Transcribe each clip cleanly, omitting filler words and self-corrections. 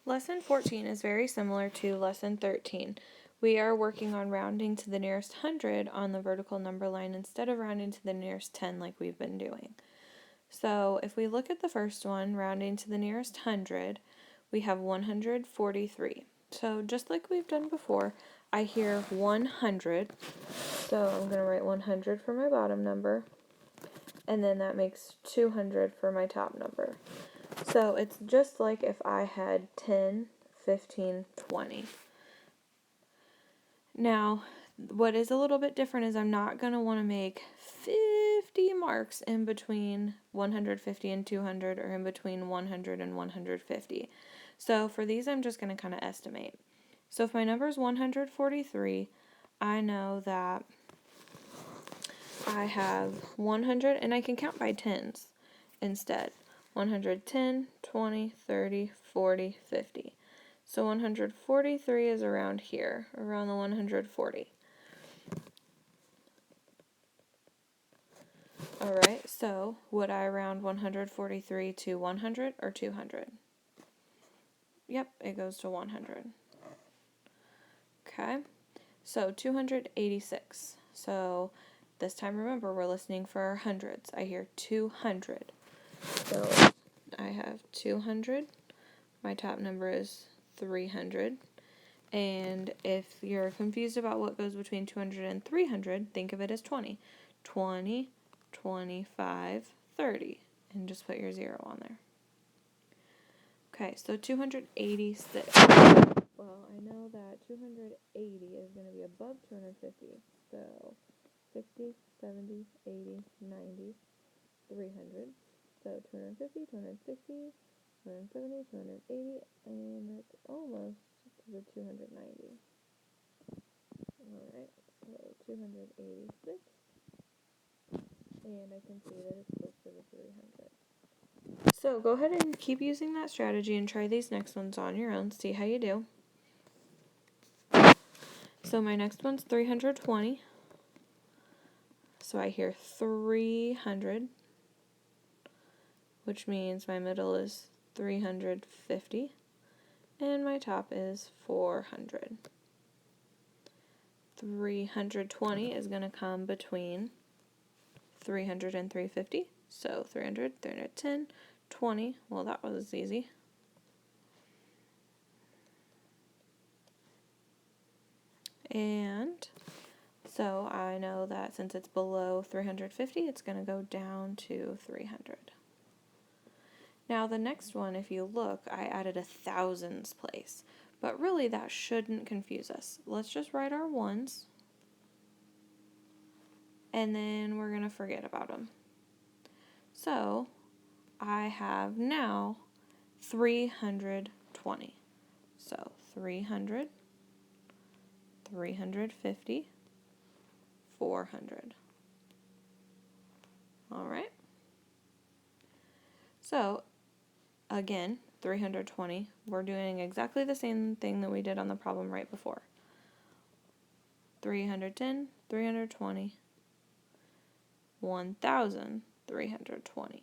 Lesson 14 is very similar to Lesson 13. We are working on rounding to the nearest 100 on the vertical number line instead of rounding to the nearest 10 like we've been doing. So if we look at the first one, rounding to the nearest 100, we have 143. So just like we've done before, I hear 100, so I'm going to write 100 for my bottom number, and then that makes 200 for my top number. So it's just like if I had 10, 15, 20. Now, what is a little bit different is I'm not going to want to make 50 marks in between 150 and 200 or in between 100 and 150. So for these, I'm just going to kind of estimate. So if my number is 143, I know that I have 100, and I can count by tens instead. 110, 20, 30, 40, 50. So 143 is around here, around the 140. Alright, so would I round 143 to 100 or 200? Yep, it goes to 100. Okay, so 286. So this time, remember, we're listening for our hundreds. I hear 200. So I have 200. My top number is 300. And if you're confused about what goes between 200 and 300, think of it as 20. 20, 25, 30. And just put your 0 on there. Okay, so 286. Well, I know that 280 is going to be above 250. So 60, 70, 80, 90, 300. So 250, 260, 270, 280, and that's almost to the 290. Alright, so 286, and I can see that it's close to the 300. So go ahead and keep using that strategy and try these next ones on your own, see how you do. So my next one's 320. So I hear 300, which means my middle is 350, and my top is 400. 320 is going to come between 300 and 350, so 300, 310, 20, well that was easy. And so I know that since it's below 350, it's going to go down to 300. Now the next one, if you look, I added a thousands place, but really that shouldn't confuse us. Let's just write our ones, and then we're going to forget about them. So I have now 320. So 300, 350, 400. Alright. So, again, 320. We're doing exactly the same thing that we did on the problem right before. 310, 320, 1,320.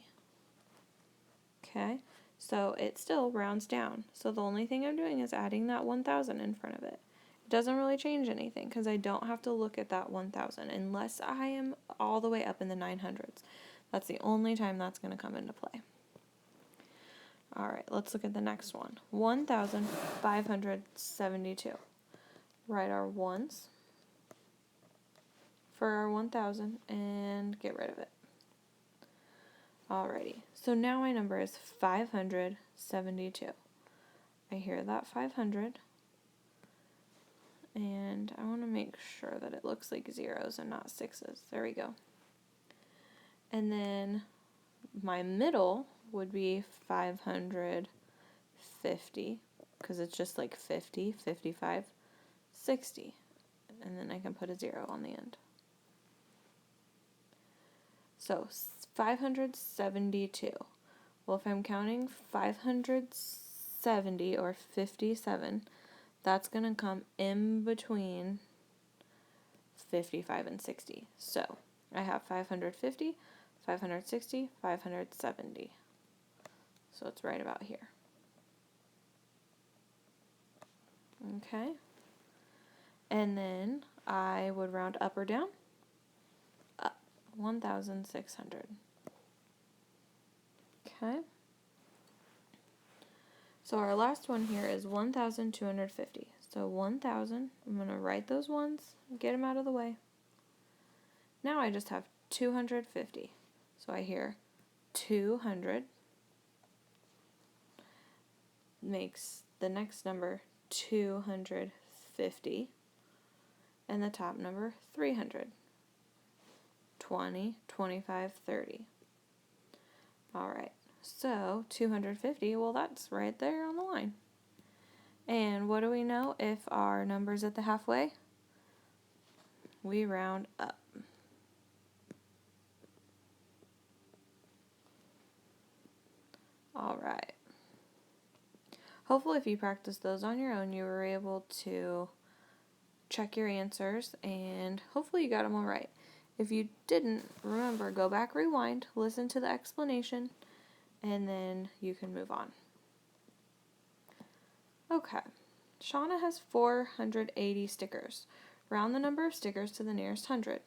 Okay, so it still rounds down. So the only thing I'm doing is adding that 1,000 in front of it. It doesn't really change anything because I don't have to look at that 1,000 unless I am all the way up in the 900s. That's the only time that's going to come into play. Alright, let's look at the next one. 1,572. Write our ones for our 1,000 and get rid of it. Alrighty, so now my number is 572. I hear that 500, and I want to make sure that it looks like zeros and not sixes. There we go. And then my middle would be 550, because it's just like 50, 55, 60. And then I can put a 0 on the end. So 572. Well, if I'm counting 570 or 57, that's going to come in between 55 and 60. So I have 550, 560, 570. So it's right about here. Okay. And then I would round up or down. Up. 1,600. Okay. So our last one here is 1,250. So 1,000, I'm going to write those ones, get them out of the way. Now I just have 250. So I hear 200 makes the next number 250 and the top number 300. 20, 25, 30. Alright, so 250, well that's right there on the line. And what do we know if our number's at the halfway? We round up. Alright. Hopefully if you practiced those on your own, you were able to check your answers and hopefully you got them all right. If you didn't, remember, go back, rewind, listen to the explanation, and then you can move on. Okay, Shauna has 480 stickers. Round the number of stickers to the nearest 100.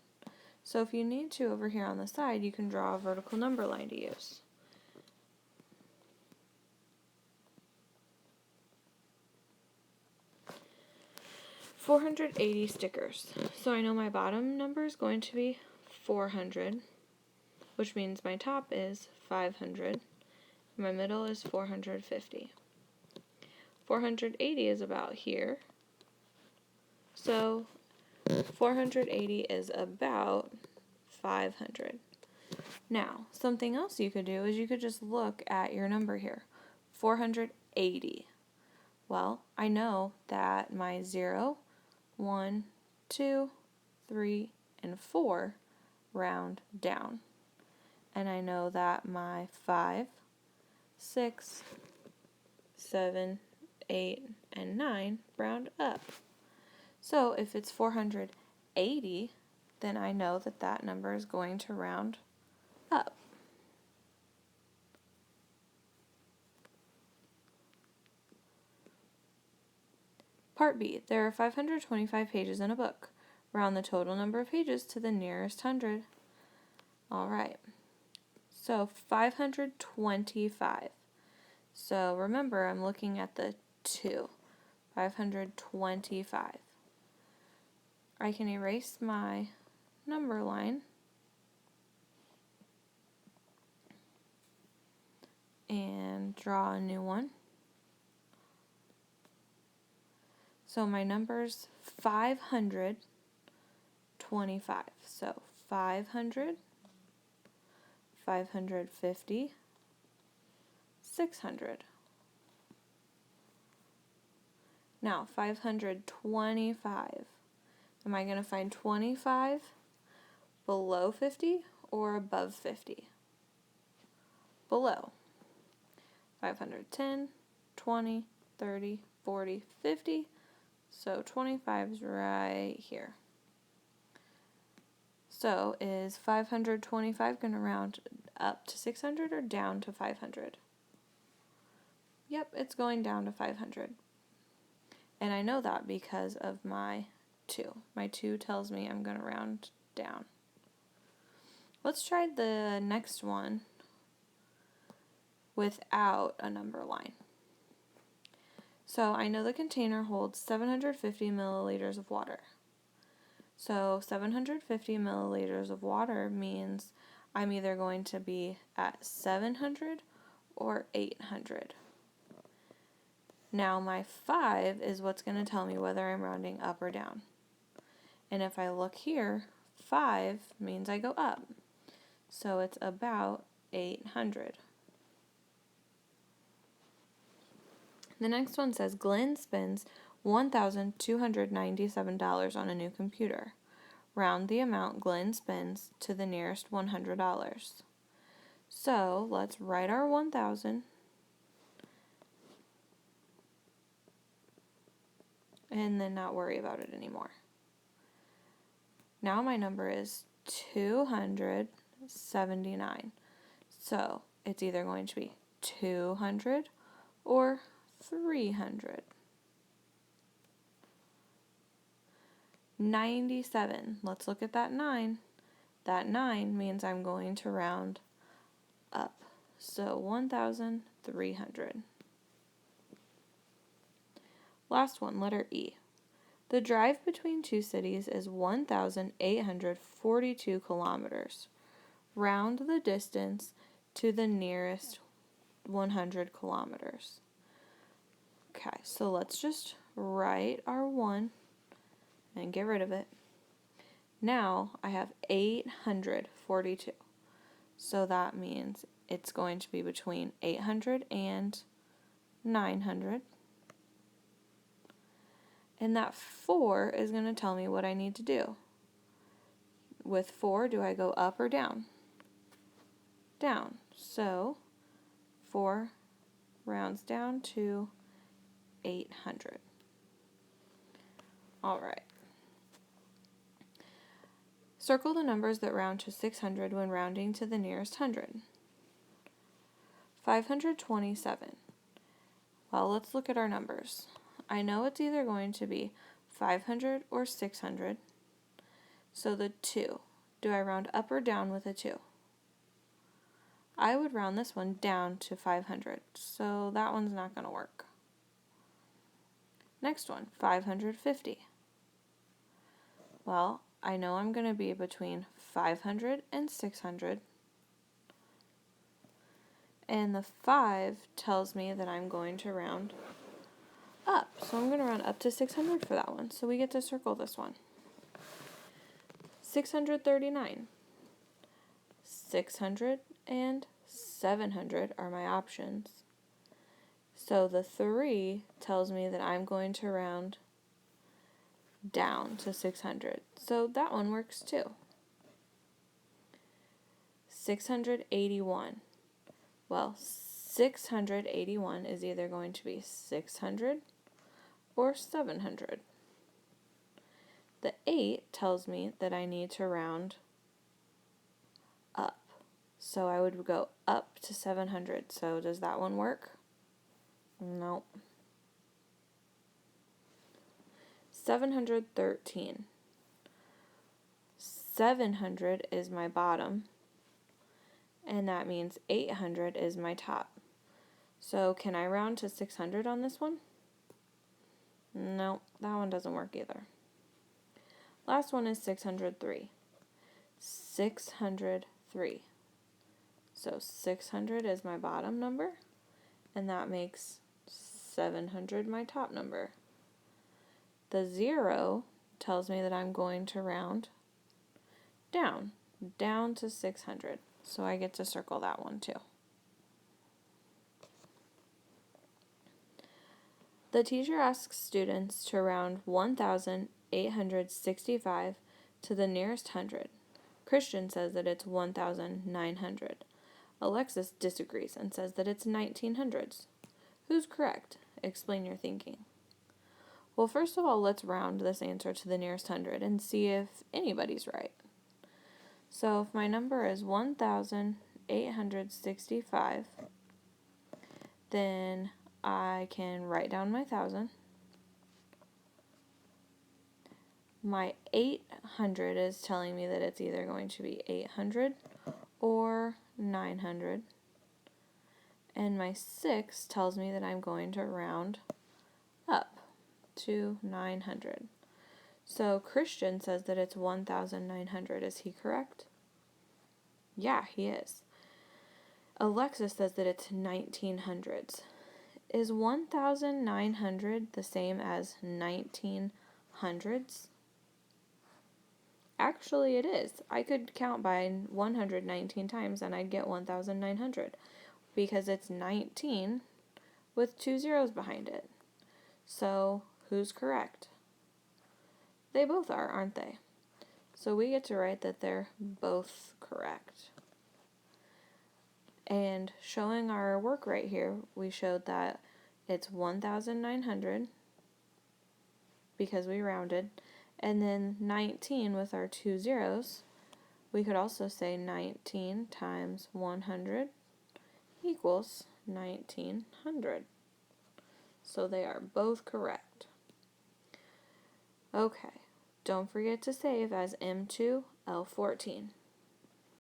So if you need to, over here on the side, you can draw a vertical number line to use. $480 stickers. So I know my bottom number is going to be 400, which means my top is 500. My middle is 450. 480 is about here. So 480 is about 500. Now, something else you could do is you could just look at your number here. 480. Well, I know that my 0, 1, 2, 3, and 4 round down. And I know that my 5, 6, 7, 8, and 9 round up. So if it's 480, then I know that that number is going to round up. Part B. There are 525 pages in a book. Round the total number of pages to the nearest 100. Alright. So 525. So remember, I'm looking at the 2. 525. I can erase my number line and draw a new one. So my number's 525. So 500, 550, 600. Now 525. Am I going to find 25 below 50 or above 50? Below. 510, 20, 30, 40, 50. So 25 is right here. So is 525 going to round up to 600 or down to 500? Yep, it's going down to 500. And I know that because of my 2. My 2 tells me I'm going to round down. Let's try the next one without a number line. So I know the container holds 750 milliliters of water. So 750 milliliters of water means I'm either going to be at 700 or 800. Now my 5 is what's going to tell me whether I'm rounding up or down. And if I look here, 5 means I go up. So it's about 800. The next one says Glenn spends $1,297 on a new computer. Round the amount Glenn spends to the nearest $100. So let's write our 1,000 and then not worry about it anymore. Now my number is 279. So it's either going to be 200 or 300. 97. Let's look at that 9. That 9 means I'm going to round up. So 1,300. Last one, letter E. The drive between two cities is 1,842 kilometers. Round the distance to the nearest 100 kilometers. Okay, so let's just write our 1 and get rid of it. Now I have 842. So that means it's going to be between 800 and 900. And that 4 is going to tell me what I need to do. With 4, do I go up or down? Down. So 4 rounds down to 800. All right. Circle the numbers that round to 600 when rounding to the nearest hundred. 527. Well, let's look at our numbers. I know it's either going to be 500 or 600. So the 2. Do I round up or down with a 2? I would round this one down to 500, so that one's not going to work. Next one, 550. Well, I know I'm going to be between 500 and 600. And the 5 tells me that I'm going to round up. So I'm going to round up to 600 for that one. So we get to circle this one. 639. 600 and 700 are my options. So the 3 tells me that I'm going to round down to 600. So that one works too. 681. Well, 681 is either going to be 600 or 700. The 8 tells me that I need to round up. So I would go up to 700. So does that one work? Nope. 713. 700 is my bottom, and that means 800 is my top. So can I round to 600 on this one? No, that one doesn't work either. Last one is 603. 603. So 600 is my bottom number, and that makes 700 my top number. The 0 tells me that I'm going to round down to 600. So I get to circle that one too. The teacher asks students to round 1,865 to the nearest hundred. Christian says that it's 1,900. Alexis disagrees and says that it's 1900s. Who's correct? Explain your thinking. Well, first of all, let's round this answer to the nearest hundred and see if anybody's right. So if my number is 1,865, then I can write down my 1,000. My 800 is telling me that it's either going to be 800 or 900. And my 6 tells me that I'm going to round up to 900. So Christian says that it's 1,900. Is he correct? Yeah, he is. Alexis says that it's 1900s. Is 1,900 the same as 1900s? Actually, it is. I could count by 119 times and I'd get 1,900 because it's 19 with 2 zeros behind it. So, who's correct? They both are, aren't they? So we get to write that they're both correct. And showing our work right here, we showed that it's 1,900 because we rounded, and then 19 with our 2 zeros. We could also say 19 times 100 equals 1,900. So they are both correct. Okay, Don't forget to save as M2L14.